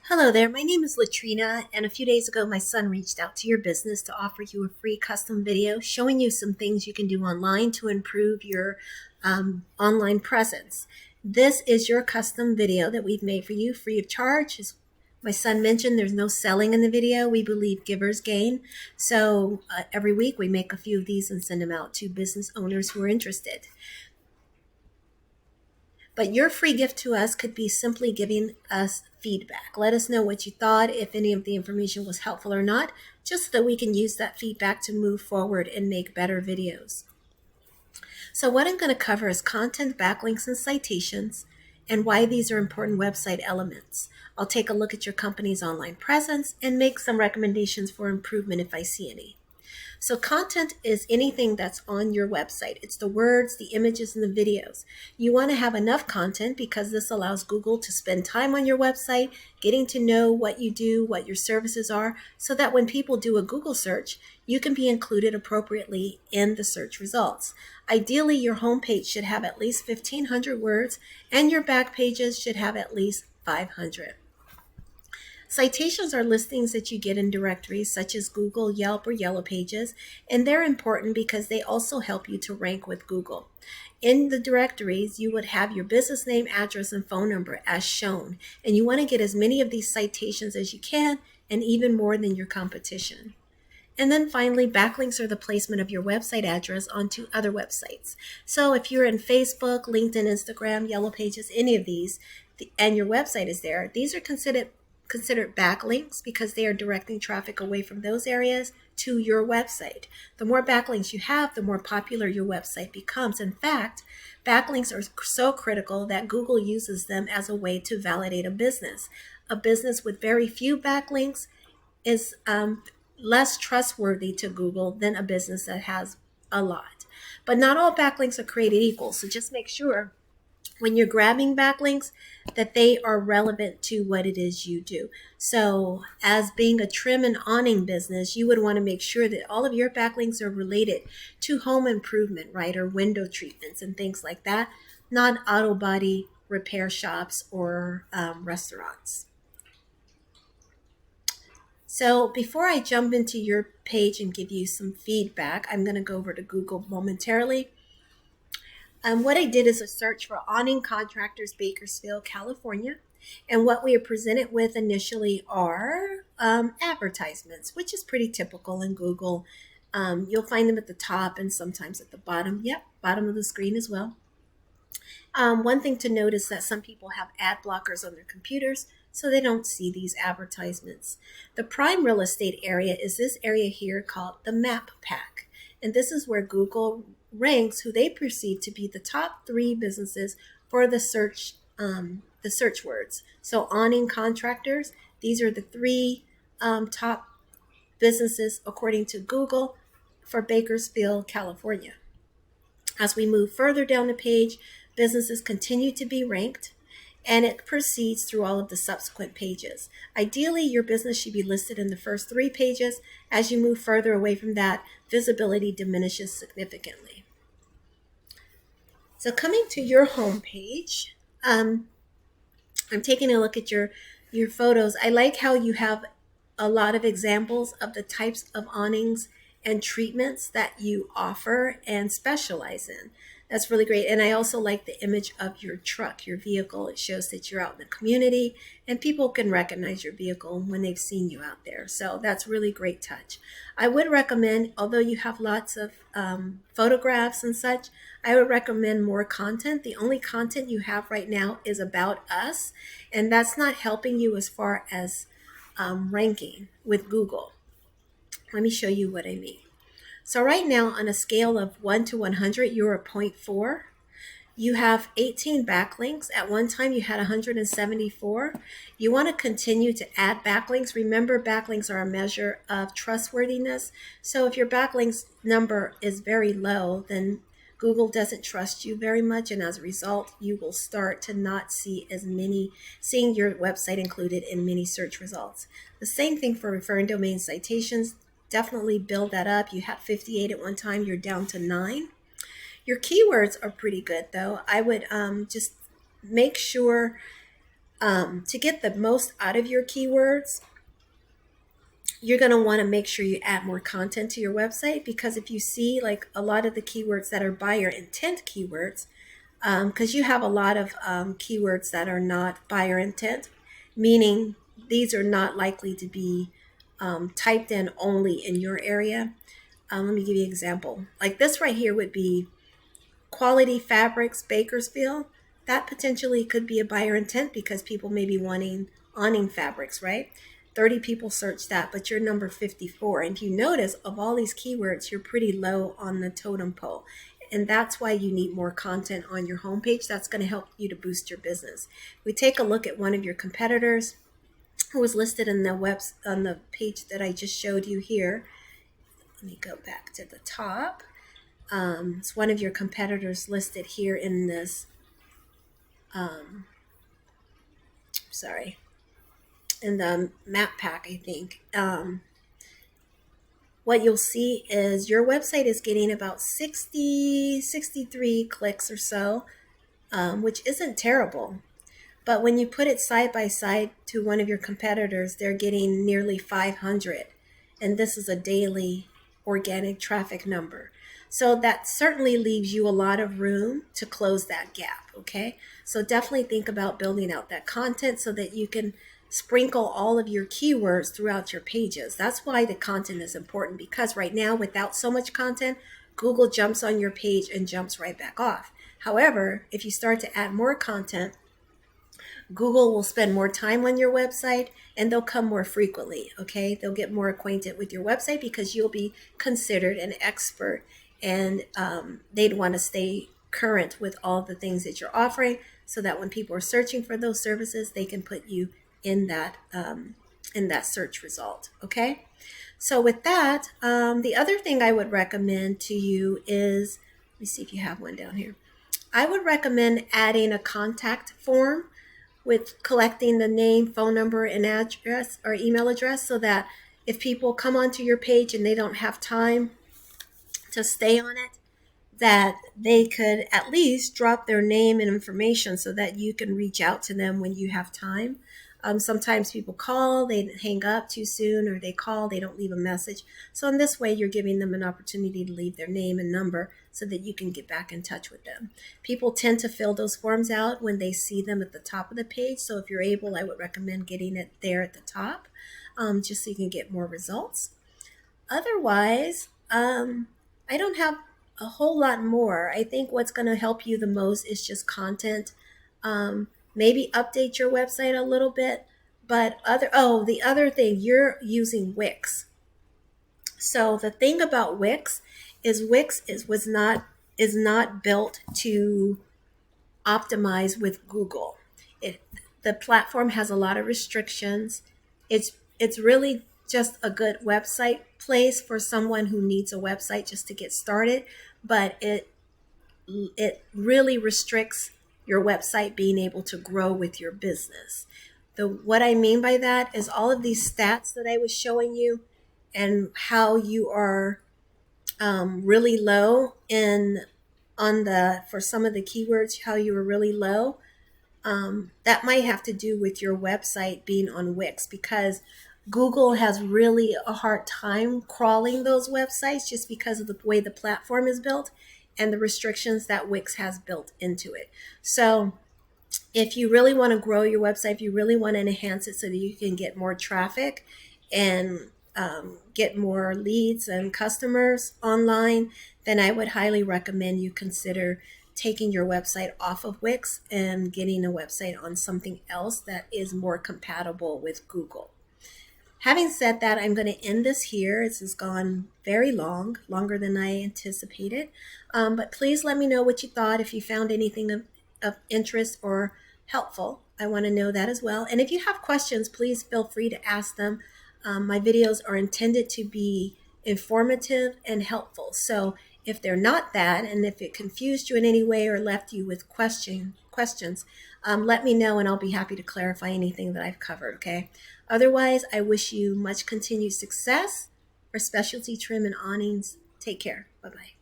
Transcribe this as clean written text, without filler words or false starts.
Hello there, my name is Latrina, and a few days ago my son reached out to your business to offer you a free custom video showing you some things you can do online to improve your online presence. This is your custom video that we've made for you free of charge. As my son mentioned, there's no selling in the video. We believe givers gain. So every week we make a few of these and send them out to business owners who are interested. But your free gift to us could be simply giving us feedback. Let us know what you thought, if any of the information was helpful or not, just so that we can use that feedback to move forward and make better videos. So what I'm going to cover is content, backlinks, and citations, and why these are important website elements. I'll take a look at your company's online presence and make some recommendations for improvement if I see any. So content is anything that's on your website. It's the words, the images, and the videos. You want to have enough content because this allows Google to spend time on your website, getting to know what you do, what your services are, so that when people do a Google search, you can be included appropriately in the search results. Ideally, your homepage should have at least 1,500 words, and your back pages should have at least 500. Citations are listings that you get in directories such as Google, Yelp, or Yellow Pages, and they're important because they also help you to rank with Google. In the directories, you would have your business name, address, and phone number as shown, and you want to get as many of these citations as you can, and even more than your competition. And then finally, backlinks are the placement of your website address onto other websites. So if you're in Facebook, LinkedIn, Instagram, Yellow Pages, any of these, and your website is there, these are considered backlinks because they are directing traffic away from those areas to your website. The more backlinks you have, the more popular your website becomes. In fact, backlinks are so critical that Google uses them as a way to validate a business. A business with very few backlinks is less trustworthy to Google than a business that has a lot. But not all backlinks are created equal, so just make sure when you're grabbing backlinks that they are relevant to what it is you do. So as being a trim and awning business, you would want to make sure that all of your backlinks are related to home improvement, right, or window treatments and things like that, not auto body repair shops or restaurants. So before I jump into your page and give you some feedback, I'm going to go over to Google momentarily. What I did is a search for awning contractors, Bakersfield, California. And what we are presented with initially are advertisements, which is pretty typical in Google. You'll find them at the top and sometimes at the bottom. Yep, bottom of the screen as well. One thing to note is that some people have ad blockers on their computers, so they don't see these advertisements. The prime real estate area is this area here called the map pack. And this is where Google ranks who they perceive to be the top 3 businesses for the search words. So awning contractors, these are the 3 top businesses according to Google for Bakersfield, California. As we move further down the page, businesses continue to be ranked, and it proceeds through all of the subsequent pages. Ideally, your business should be listed in the first 3 pages. As you move further away from that, visibility diminishes significantly. So coming to your home page, I'm taking a look at your photos. I like how you have a lot of examples of the types of awnings and treatments that you offer and specialize in. That's really great. And I also like the image of your truck, your vehicle. It shows that you're out in the community and people can recognize your vehicle when they've seen you out there. So that's really great touch. I would recommend, although you have lots of photographs and such, I would recommend more content. The only content you have right now is about us, and that's not helping you as far as ranking with Google. Let me show you what I mean. So right now on a scale of 1 to 100, you're a 0.4. You have 18 backlinks. At one time you had 174. You want to continue to add backlinks. Remember, backlinks are a measure of trustworthiness. So if your backlinks number is very low, then Google doesn't trust you very much, and as a result, you will start to not see seeing your website included in many search results. The same thing for referring domain citations. Definitely build that up. You had 58 at one time, you're down to 9. Your keywords are pretty good though. I would just make sure To get the most out of your keywords, you're going to want to make sure you add more content to your website, because if you see like a lot of the keywords that are buyer intent keywords, because you have a lot of keywords that are not buyer intent, meaning these are not likely to be typed in only in your area. Let me give you an example. Like this right here would be quality fabrics, Bakersfield. That potentially could be a buyer intent because people may be wanting awning fabrics, right? 30 people search that, but you're number 54. And if you notice, of all these keywords, you're pretty low on the totem pole. And that's why you need more content on your homepage. That's going to help you to boost your business. We take a look at one of your competitors who was listed in the on the page that I just showed you here. Let me go back to the top. It's one of your competitors listed here in this, sorry, in the map pack, I think. What you'll see is your website is getting about 63 clicks or so, which isn't terrible. But when you put it side by side to one of your competitors, they're getting nearly 500. And this is a daily organic traffic number. So that certainly leaves you a lot of room to close that gap, okay? So definitely think about building out that content so that you can sprinkle all of your keywords throughout your pages. That's why the content is important, because right now, without so much content, Google jumps on your page and jumps right back off. However, if you start to add more content, Google will spend more time on your website and they'll come more frequently, okay? They'll get more acquainted with your website because you'll be considered an expert, and they'd want to stay current with all the things that you're offering so that when people are searching for those services, they can put you in that search result, okay? So with that, the other thing I would recommend to you is, let me see if you have one down here. I would recommend adding a contact form with collecting the name, phone number, and address or email address, so that if people come onto your page and they don't have time to stay on it, that they could at least drop their name and information so that you can reach out to them when you have time. Sometimes people call, they hang up too soon, or they call, they don't leave a message. So in this way, you're giving them an opportunity to leave their name and number so that you can get back in touch with them. People tend to fill those forms out when they see them at the top of the page. So if you're able, I would recommend getting it there at the top, just so you can get more results. Otherwise, I don't have a whole lot more. I think what's going to help you the most is just content. Maybe update your website a little bit, but the other thing, you're using Wix. So the thing about Wix is is not built to optimize with Google. The platform has a lot of restrictions. It's really just a good website place for someone who needs a website just to get started, but it really restricts your website being able to grow with your business. What I mean by that is all of these stats that I was showing you and how you are really low for some of the keywords, how you were really low. That might have to do with your website being on Wix, because Google has really a hard time crawling those websites just because of the way the platform is built and the restrictions that Wix has built into it. So if you really want to grow your website, if you really want to enhance it so that you can get more traffic and get more leads and customers online, then I would highly recommend you consider taking your website off of Wix and getting a website on something else that is more compatible with Google. Having said that, I'm going to end this here. This has gone very long, longer than I anticipated. But please let me know what you thought. If you found anything of interest or helpful, I want to know that as well. And if you have questions, please feel free to ask them. My videos are intended to be informative and helpful. So if they're not that, and if it confused you in any way or left you with questions, let me know and I'll be happy to clarify anything that I've covered, okay? Otherwise, I wish you much continued success for specialty trim and awnings. Take care. Bye-bye.